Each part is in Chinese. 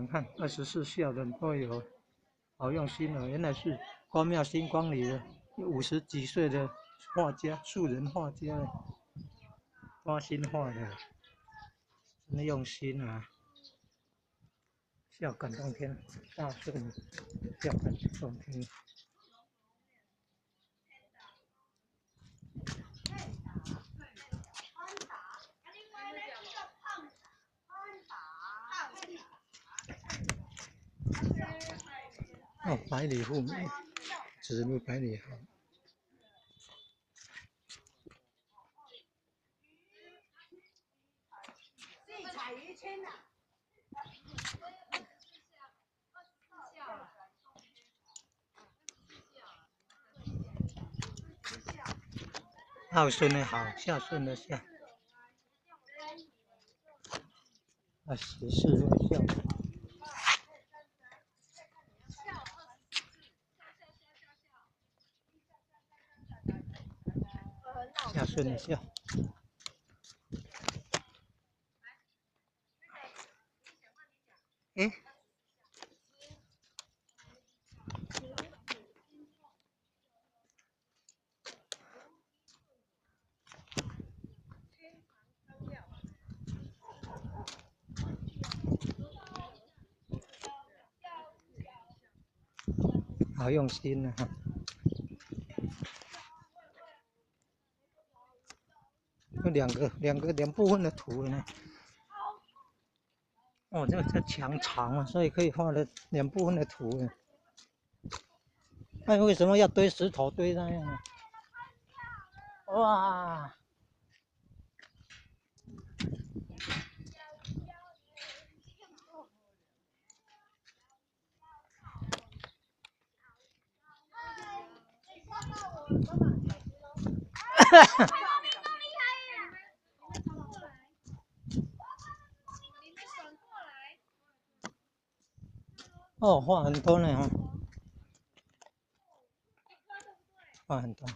看24孝人都有，好用心哦！原来是关庙星光里的50几岁的画家，素人画家，花心画的，真的用心啊！孝感动天，大顺孝感动天。哦，百里护美，指路百里好。孝顺的好，孝顺的孝。14位孝。孝顺的孝。哎。好用心啊！有两部分的图呢。哦，这墙长啊，所以可以画了2部分的图呢。那为什么要堆石头堆那样呢？哇！哦，画很多呢哈，画很多。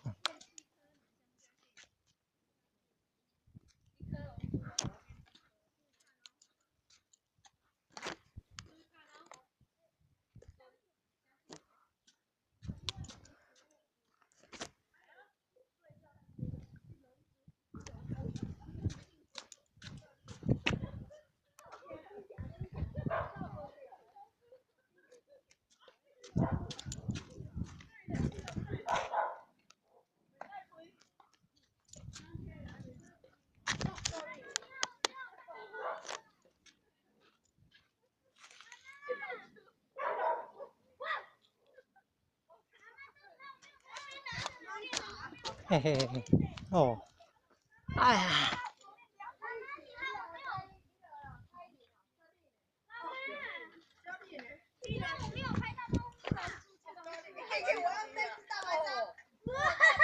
嘿嘿嘿，哦，哎呀。